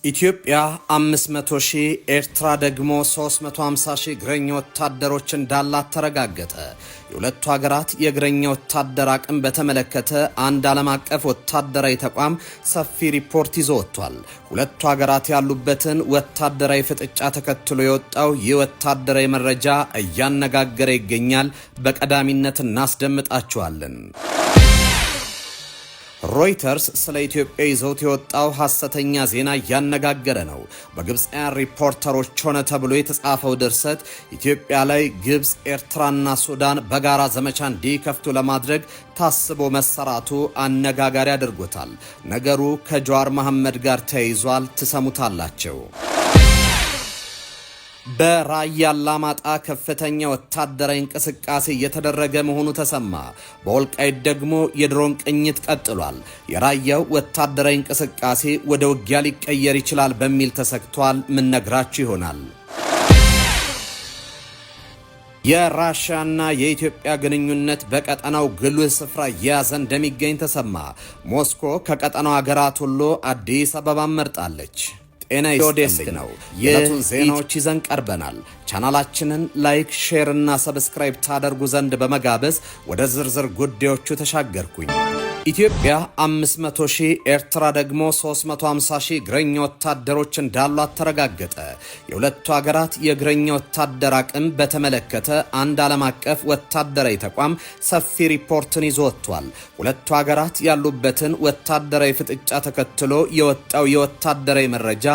ኢትዮጵያ 500 ሺህ ኤርትራ ደግሞ 350 ሺህ እግረኛ ወታደሮች እንዳላት ተረጋገጠ። የሁለቱ ሀገራት የእግረኛ ወታደር አቅም በተመለከተ አንድ ዓለም አቀፍ ወታደራዊ ተቋም ሰፊ ሪፖርት ይዞ ወጥቷል። ሁለቱ ሀገራት ያሉበትን ወታደራዊ ፍጥጫ ተከትሎ የወጣው ይህ ወታደራዊ መረጃ እያነጋገረ ይገኛል። በቀዳሚነት እናስደምጣችኋለን። ሮይተርስ ስለ ኢትዮጵያ ይዘውት የወጣው ሐሰተኛ ዜና እያነጋገረ ነው። በግብፃውያን ሪፖርተሮች ሆነ ተብሎ የተጻፈው ድርሰት ኢትዮጵያ ላይ ግብፅ፣ ኤርትራና ሱዳን በጋራ ዘመቻ እንዲከፍቱ ለማድረግ ታስቦ መሰራቱ አነጋጋሪ አድርጎታል። ነገሩ ከጀዋር መሐመድ ጋር ተያይዟል። ትሰሙታላችሁ። በራያ አላማጣ ከፍተኛ ወታደራዊ እንቅስቃሴ እየተደረገ መሆኑ ተሰማ። በወልቃይት ደግሞ የድሮን ቅኝት ቀጥሏል። የራያው ወታደራዊ እንቅስቃሴ ወደ ውጊያ ሊቀየር ይችላል በሚል ተሰግቷል። ምን ነግራችሁ ይሆናል። የራሽያና የኢትዮጵያ ግንኙነት በቀጠናው ጉልህ ስፍራ እየያዘ እንደሚገኝ ተሰማ። ሞስኮ ከቀጠናው ሀገራት ሁሉ አዲስ አበባ መርጣለች። ጤና ዴስክ ነው። የዕለቱን ዜናዎች ይዘን ቀርበናል። ቻናላችንን ላይክ፣ ሼር እና ሰብስክራይብ ታደርጉ ዘንድ በመጋበዝ ወደ ዝርዝር ጉዳዮቹ ተሻገርኩኝ። ኢትዮጵያ 500 ሺህ ኤርትራ ደግሞ 350 ሺህ እግረኛ ወታደሮች እንዳሏት ተረጋገጠ። የሁለቱ ሀገራት የእግረኛ ወታደር አቅም በተመለከተ አንድ ዓለም አቀፍ ወታደራዊ ተቋም ሰፊ ሪፖርትን ይዞ ወጥቷል። ሁለቱ ሀገራት ያሉበትን ወታደራዊ ፍጥጫ ተከትሎ የወጣው የወታደራዊ መረጃ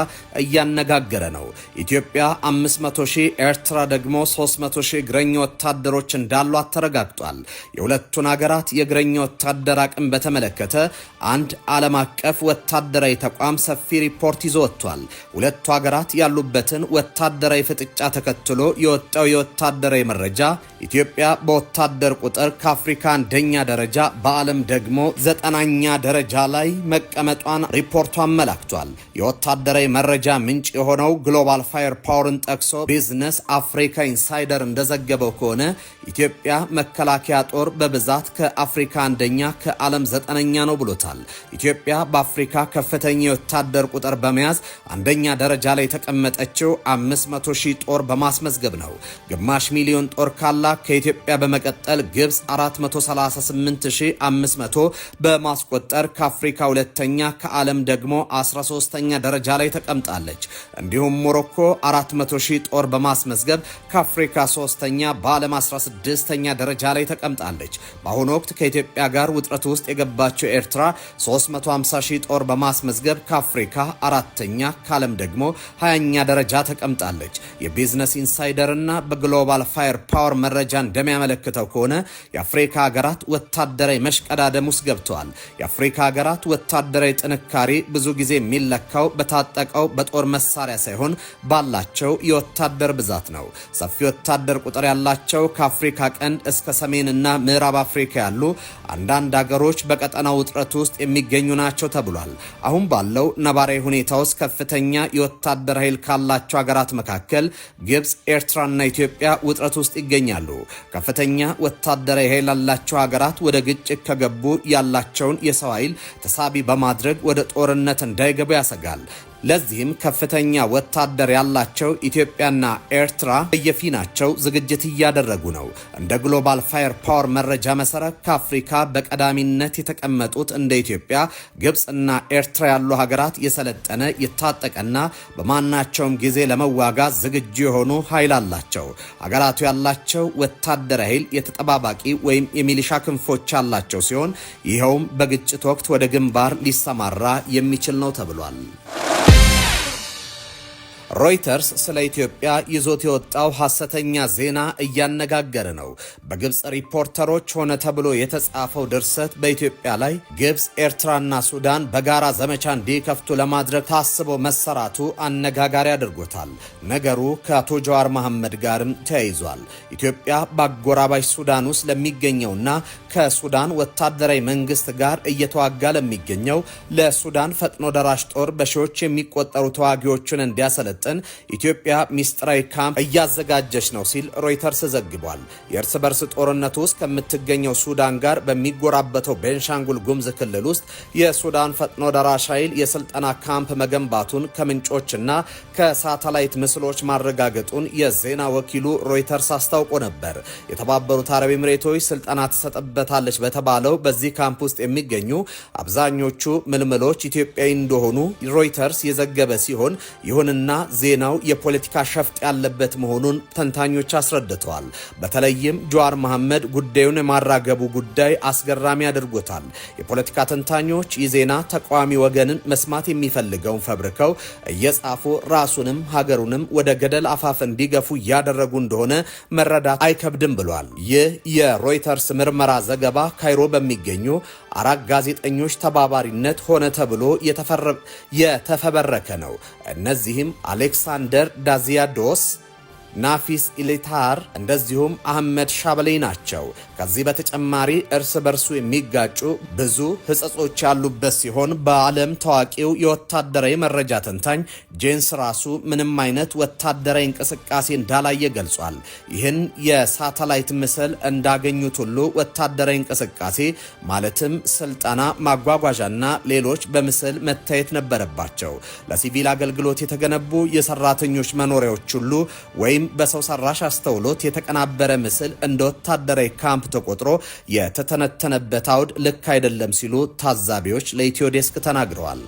እያነጋገረ ነው። ኢትዮጵያ 500 ሺህ ኤርትራ ደግሞ 300 ሺህ እግረኛ ወታደሮች እንዳሏት ተረጋግጧል። የሁለቱን ሀገራት የእግረኛ ወታደር አቅም በተመለከተ አንድ ዓለም አቀፍ ወታደራዊ ተቋም ሰፊ ሪፖርት ይዞ ወጥቷል። ሁለቱ ሀገራት ያሉበትን ወታደራዊ ፍጥጫ ተከትሎ የወጣው የወታደራዊ መረጃ ኢትዮጵያ በወታደር ቁጥር ከአፍሪካ አንደኛ ደረጃ በዓለም ደግሞ 9ኛ ደረጃ ላይ መቀመጧን ሪፖርቱ አመላክቷል። የወታደራዊ መረጃ ምንጭ የሆነው ግሎባል ፋየር ፓወርን ጠቅሶ ቢዝነስ አፍሪካ ኢንሳይደር እንደዘገበው ከሆነ ኢትዮጵያ መከላከያ ጦር በብዛት ከአፍሪካ አንደኛ ከዓለም 9ኛ ነው ብሎታል። ኢትዮጵያ በአፍሪካ ከፍተኛ የወታደር ቁጥር በመያዝ አንደኛ ደረጃ ላይ የተቀመጠችው 500 ሺህ ጦር በማስመዝገብ ነው። ግማሽ ሚሊዮን ጦር ካላ ከኢትዮጵያ በመቀጠል ግብፅ 438500 በማስቆጠር ከአፍሪካ ሁለተኛ ከዓለም ደግሞ 13ኛ ደረጃ ላይ ተቀምጣለች። እንዲሁም ሞሮኮ 400 ሺህ ጦር በማስመዝገብ ከአፍሪካ 3ኛ በዓለም 16ኛ ደረጃ ላይ ተቀምጣለች። በአሁኑ ወቅት ከኢትዮጵያ ጋር ውጥረት ውስጥ የገባቸው ኤርትራ 350 ሺህ ጦር በማስመዝገብ ከአፍሪካ 4ኛ ከዓለም ደግሞ 20ኛ ደረጃ ተቀምጣለች። የቢዝነስ ኢንሳይደር እና በግሎባል ፋየር ፓወር መረጃ እንደሚያመለክተው ከሆነ የአፍሪካ ሀገራት ወታደራዊ መሽቀዳደም ውስጥ ገብተዋል። የአፍሪካ ሀገራት ወታደራዊ ጥንካሬ ብዙ ጊዜ የሚለካው በታጠቀው በጦር መሳሪያ ሳይሆን ባላቸው የወታደር ብዛት ነው። ሰፊ ወታደር ቁጥር ያላቸው ከአፍሪካ ቀንድ እስከ ሰሜንና ምዕራብ አፍሪካ ያሉ አንዳንድ ሀገሮች በቀጠናው ውጥረት ውስጥ የሚገኙ ናቸው ተብሏል። አሁን ባለው ነባራዊ ሁኔታ ውስጥ ከፍተኛ የወታደር ኃይል ካላቸው ሀገራት መካከል ግብፅ፣ ኤርትራና ኢትዮጵያ ውጥረት ውስጥ ይገኛሉ። ከፍተኛ ወታደራዊ ኃይል ያላቸው ሀገራት ወደ ግጭት ከገቡ ያላቸውን የሰው ኃይል ተሳቢ በማድረግ ወደ ጦርነት እንዳይገቡ ያሰጋል። ለዚህም ከፍተኛ ወታደር ያላቸው ኢትዮጵያና ኤርትራ በየፊናቸው ዝግጅት እያደረጉ ነው። እንደ ግሎባል ፋየር ፓወር መረጃ መሰረት ከአፍሪካ በቀዳሚነት የተቀመጡት እንደ ኢትዮጵያ፣ ግብፅና ኤርትራ ያሉ ሀገራት የሰለጠነ የታጠቀና በማናቸውም ጊዜ ለመዋጋት ዝግጁ የሆኑ ኃይል አላቸው። ሀገራቱ ያላቸው ወታደራዊ ኃይል የተጠባባቂ ወይም የሚሊሻ ክንፎች ያላቸው ሲሆን ይኸውም በግጭት ወቅት ወደ ግንባር ሊሰማራ የሚችል ነው ተብሏል። ሮይተርስ ስለ ኢትዮጵያ ይዞት የወጣው ሐሰተኛ ዜና እያነጋገረ ነው። በግብፅ ሪፖርተሮች ሆነ ተብሎ የተጻፈው ድርሰት በኢትዮጵያ ላይ ግብፅ፣ ኤርትራና ሱዳን በጋራ ዘመቻ እንዲከፍቱ ለማድረግ ታስቦ መሰራቱ አነጋጋሪ አድርጎታል። ነገሩ ከአቶ ጀዋር መሐመድ ጋርም ተያይዟል። ኢትዮጵያ በአጎራባች ሱዳን ውስጥ ለሚገኘውና ከሱዳን ወታደራዊ መንግስት ጋር እየተዋጋ ለሚገኘው ለሱዳን ፈጥኖ ደራሽ ጦር በሺዎች የሚቆጠሩ ተዋጊዎችን እንዲያሰለጥ የሚመጥን ኢትዮጵያ ሚስጥራዊ ካምፕ እያዘጋጀች ነው ሲል ሮይተርስ ዘግቧል። የእርስ በርስ ጦርነቱ ውስጥ ከምትገኘው ሱዳን ጋር በሚጎራበተው ቤንሻንጉል ጉሙዝ ክልል ውስጥ የሱዳን ፈጥኖ ደራሽ ኃይል የስልጠና ካምፕ መገንባቱን ከምንጮችና ከሳተላይት ምስሎች ማረጋገጡን የዜና ወኪሉ ሮይተርስ አስታውቆ ነበር። የተባበሩት አረብ ኤምሬቶች ስልጠና ተሰጥበታለች በተባለው በዚህ ካምፕ ውስጥ የሚገኙ አብዛኞቹ ምልምሎች ኢትዮጵያዊ እንደሆኑ ሮይተርስ የዘገበ ሲሆን ይሁንና ዜናው የፖለቲካ ሸፍጥ ያለበት መሆኑን ተንታኞች አስረድተዋል። በተለይም ጀዋር መሐመድ ጉዳዩን የማራገቡ ጉዳይ አስገራሚ አድርጎታል። የፖለቲካ ተንታኞች ይህ ዜና ተቃዋሚ ወገንን መስማት የሚፈልገውን ፈብርከው እየጻፉ ራሱንም ሀገሩንም ወደ ገደል አፋፍ እንዲገፉ እያደረጉ እንደሆነ መረዳት አይከብድም ብሏል። ይህ የሮይተርስ ምርመራ ዘገባ ካይሮ በሚገኙ 4 ጋዜጠኞች ተባባሪነት ሆነ ተብሎ የተፈበረከ ነው። እነዚህም አሌክሳንደር ዳዚያዶስ፣ ናፊስ ኢሊታር እንደዚሁም አህመድ ሻበሌ ናቸው። ከዚህ በተጨማሪ እርስ በርሱ የሚጋጩ ብዙ ህጸጾች ያሉበት ሲሆን በዓለም ታዋቂው የወታደራዊ መረጃ ተንታኝ ጄንስ ራሱ ምንም አይነት ወታደራዊ እንቅስቃሴ እንዳላየ ገልጿል። ይህን የሳተላይት ምስል እንዳገኙት ሁሉ ወታደራዊ እንቅስቃሴ ማለትም ስልጠና፣ ማጓጓዣና ሌሎች በምስል መታየት ነበረባቸው። ለሲቪል አገልግሎት የተገነቡ የሰራተኞች መኖሪያዎች ሁሉ ወይም በሰው ሰራሽ አስተውሎት የተቀናበረ ምስል እንደ ወታደራዊ ካምፕ ተቆጥሮ የተተነተነበት አውድ ልክ አይደለም ሲሉ ታዛቢዎች ለኢትዮ ዴስክ ተናግረዋል።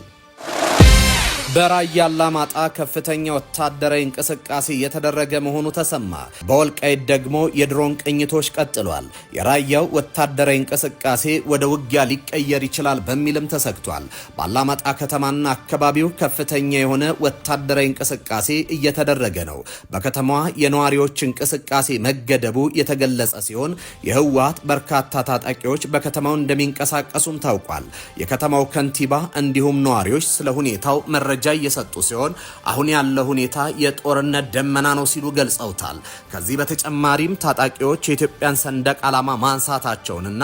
በራያ አላማጣ ከፍተኛ ወታደራዊ እንቅስቃሴ የተደረገ መሆኑ ተሰማ። በወልቃይት ደግሞ የድሮን ቅኝቶች ቀጥሏል። የራያው ወታደራዊ እንቅስቃሴ ወደ ውጊያ ሊቀየር ይችላል በሚልም ተሰግቷል። በአላማጣ ከተማና አካባቢው ከፍተኛ የሆነ ወታደራዊ እንቅስቃሴ እየተደረገ ነው። በከተማዋ የነዋሪዎች እንቅስቃሴ መገደቡ የተገለጸ ሲሆን የህወሓት በርካታ ታጣቂዎች በከተማው እንደሚንቀሳቀሱም ታውቋል። የከተማው ከንቲባ እንዲሁም ነዋሪዎች ስለ ሁኔታው መረጃ እየሰጡ ሲሆን አሁን ያለው ሁኔታ የጦርነት ደመና ነው ሲሉ ገልጸውታል። ከዚህ በተጨማሪም ታጣቂዎች የኢትዮጵያን ሰንደቅ ዓላማ ማንሳታቸውንና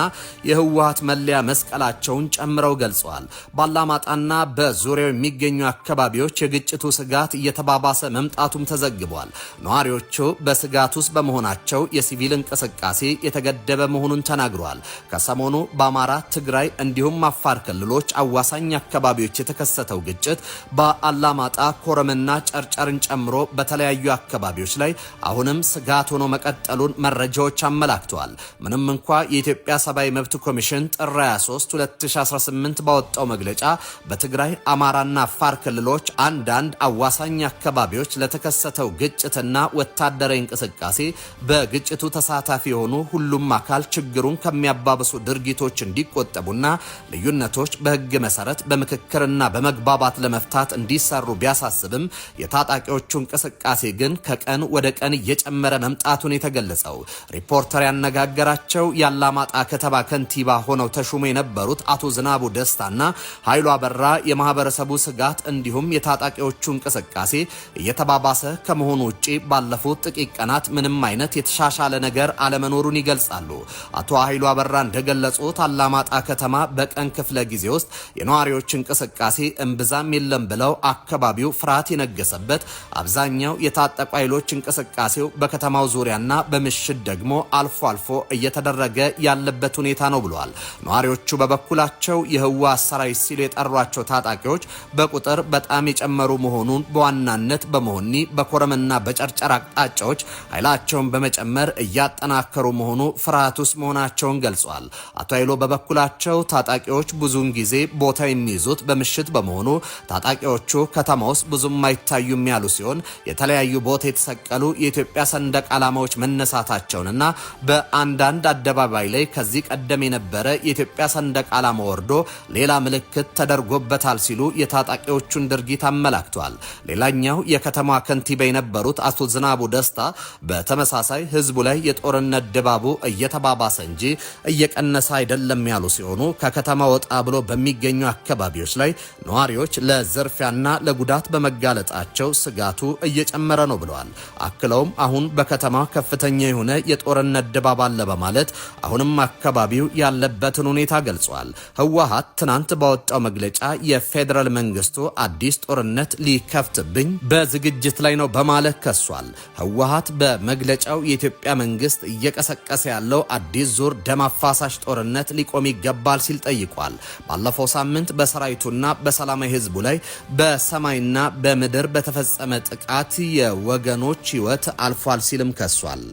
የህወሓት መለያ መስቀላቸውን ጨምረው ገልጸዋል። ባላማጣና በዙሪያው የሚገኙ አካባቢዎች የግጭቱ ስጋት እየተባባሰ መምጣቱም ተዘግቧል። ነዋሪዎቹ በስጋት ውስጥ በመሆናቸው የሲቪል እንቅስቃሴ የተገደበ መሆኑን ተናግረዋል። ከሰሞኑ በአማራ፣ ትግራይ እንዲሁም አፋር ክልሎች አዋሳኝ አካባቢዎች የተከሰተው ግጭት በአላማጣ፣ ኮረምና ጨርጨርን ጨምሮ በተለያዩ አካባቢዎች ላይ አሁንም ስጋት ሆኖ መቀጠሉን መረጃዎች አመላክተዋል። ምንም እንኳ የኢትዮጵያ ሰብአዊ መብት ኮሚሽን ጥር 23 2018 ባወጣው መግለጫ በትግራይ፣ አማራና አፋር ክልሎች አንዳንድ አዋሳኝ አካባቢዎች ለተከሰተው ግጭትና ወታደራዊ እንቅስቃሴ በግጭቱ ተሳታፊ የሆኑ ሁሉም አካል ችግሩን ከሚያባብሱ ድርጊቶች እንዲቆጠቡና ልዩነቶች በህግ መሰረት በምክክርና በመግባባት ለመፍታት እንዲሰሩ ቢያሳስብም የታጣቂዎቹ እንቅስቃሴ ግን ከቀን ወደ ቀን እየጨመረ መምጣቱን የተገለጸው ሪፖርተር ያነጋገራቸው የአላማጣ ከተማ ከንቲባ ሆነው ተሹሞ የነበሩት አቶ ዝናቡ ደስታና ኃይሉ አበራ የማህበረሰቡ ስጋት እንዲሁም የታጣቂዎቹ እንቅስቃሴ እየተባባሰ ከመሆኑ ውጪ ባለፉት ጥቂት ቀናት ምንም አይነት የተሻሻለ ነገር አለመኖሩን ይገልጻሉ። አቶ ኃይሉ አበራ እንደገለጹት አላማጣ ከተማ በቀን ክፍለ ጊዜ ውስጥ የነዋሪዎች እንቅስቃሴ እምብዛም የለም ብለው አካባቢው ፍርሃት የነገሰበት፣ አብዛኛው የታጠቁ ኃይሎች እንቅስቃሴው በከተማው ዙሪያና በምሽት ደግሞ አልፎ አልፎ እየተደረገ ያለበት ሁኔታ ነው ብለዋል። ነዋሪዎቹ በበኩላቸው የህወሓት ሰራዊት ሲሉ የጠሯቸው ታጣቂዎች በቁጥር በጣም የጨመሩ መሆኑን በዋናነት በመሆኒ በኮረምና በጨርጨር አቅጣጫዎች ኃይላቸውን በመጨመር እያጠናከሩ መሆኑ ፍርሃት ውስጥ መሆናቸውን ገልጿል። አቶ ኃይሎ በበኩላቸው ታጣቂዎች ብዙውን ጊዜ ቦታ የሚይዙት በምሽት በመሆኑ ታጣቂዎቹ ከተማ ውስጥ ብዙም አይታዩም ያሉ ሲሆን የተለያዩ ቦታ የተሰቀሉ የኢትዮጵያ ሰንደቅ ዓላማዎች መነሳታቸውንና በአንዳንድ አደባባይ ላይ ከዚህ ቀደም የነበረ የኢትዮጵያ ሰንደቅ ዓላማ ወርዶ ሌላ ምልክት ተደርጎበታል ሲሉ የታጣቂዎቹን ድርጊት አመላክቷል። ሌላኛው የከተማዋ ከንቲባ የነበሩት አቶ ዝናቡ ደስታ በተመሳሳይ ህዝቡ ላይ የጦርነት ድባቡ እየተባባሰ እንጂ እየቀነሰ አይደለም ያሉ ሲሆኑ ከከተማ ወጣ ብሎ በሚገኙ አካባቢዎች ላይ ነዋሪዎች ለዘርፍ ዝርፊያና ለጉዳት በመጋለጣቸው ስጋቱ እየጨመረ ነው ብለዋል። አክለውም አሁን በከተማ ከፍተኛ የሆነ የጦርነት ድባብ አለ በማለት አሁንም አካባቢው ያለበትን ሁኔታ ገልጿል። ህወሓት ትናንት ባወጣው መግለጫ የፌዴራል መንግስቱ አዲስ ጦርነት ሊከፍትብኝ በዝግጅት ላይ ነው በማለት ከሷል። ህወሓት በመግለጫው የኢትዮጵያ መንግስት እየቀሰቀሰ ያለው አዲስ ዙር ደም አፋሳሽ ጦርነት ሊቆም ይገባል ሲል ጠይቋል። ባለፈው ሳምንት በሰራዊቱና በሰላማዊ ህዝቡ ላይ በሰማይና በምድር በተፈጸመ ጥቃት የወገኖች ህይወት አልፏል ሲልም ከሷል።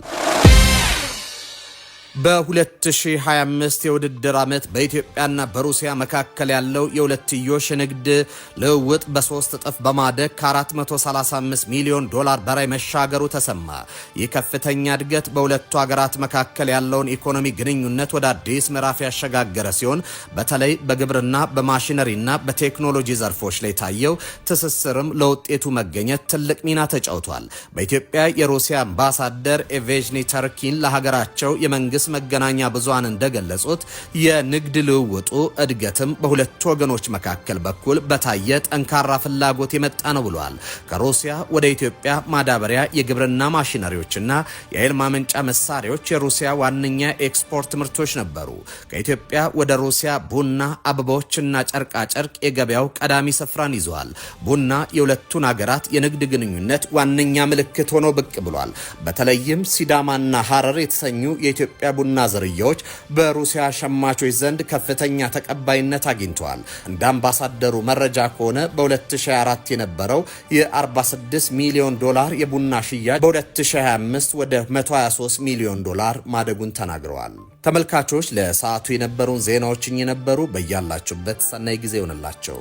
በ2025 የውድድር ዓመት በኢትዮጵያና በሩሲያ መካከል ያለው የሁለትዮሽ ንግድ ልውውጥ በ3 እጥፍ በማደግ ከ435 ሚሊዮን ዶላር በላይ መሻገሩ ተሰማ። ይህ ከፍተኛ እድገት በሁለቱ ሀገራት መካከል ያለውን ኢኮኖሚ ግንኙነት ወደ አዲስ ምዕራፍ ያሸጋገረ ሲሆን በተለይ በግብርና በማሽነሪና በቴክኖሎጂ ዘርፎች ላይ ታየው ትስስርም ለውጤቱ መገኘት ትልቅ ሚና ተጫውቷል። በኢትዮጵያ የሩሲያ አምባሳደር ኤቬዥኒ ተርኪን ለሀገራቸው የመንግስት መገናኛ ብዙሃን እንደገለጹት የንግድ ልውውጡ እድገትም በሁለቱ ወገኖች መካከል በኩል በታየ ጠንካራ ፍላጎት የመጣ ነው ብለዋል። ከሩሲያ ወደ ኢትዮጵያ ማዳበሪያ፣ የግብርና ማሽነሪዎችና የኃይል ማመንጫ መሳሪያዎች የሩሲያ ዋነኛ ኤክስፖርት ምርቶች ነበሩ። ከኢትዮጵያ ወደ ሩሲያ ቡና፣ አበባዎችና ጨርቃጨርቅ የገበያው ቀዳሚ ስፍራን ይዘዋል። ቡና የሁለቱን ሀገራት የንግድ ግንኙነት ዋነኛ ምልክት ሆኖ ብቅ ብሏል። በተለይም ሲዳማና ሐረር የተሰኙ የኢትዮጵያ ቡና ዝርያዎች በሩሲያ ሸማቾች ዘንድ ከፍተኛ ተቀባይነት አግኝተዋል። እንደ አምባሳደሩ መረጃ ከሆነ በ2024 የነበረው የ46 ሚሊዮን ዶላር የቡና ሽያጭ በ2025 ወደ 123 ሚሊዮን ዶላር ማደጉን ተናግረዋል። ተመልካቾች ለሰዓቱ የነበሩን ዜናዎች እኚህ ነበሩ። በያላችሁበት ሰናይ ጊዜ ይሆንላችሁ።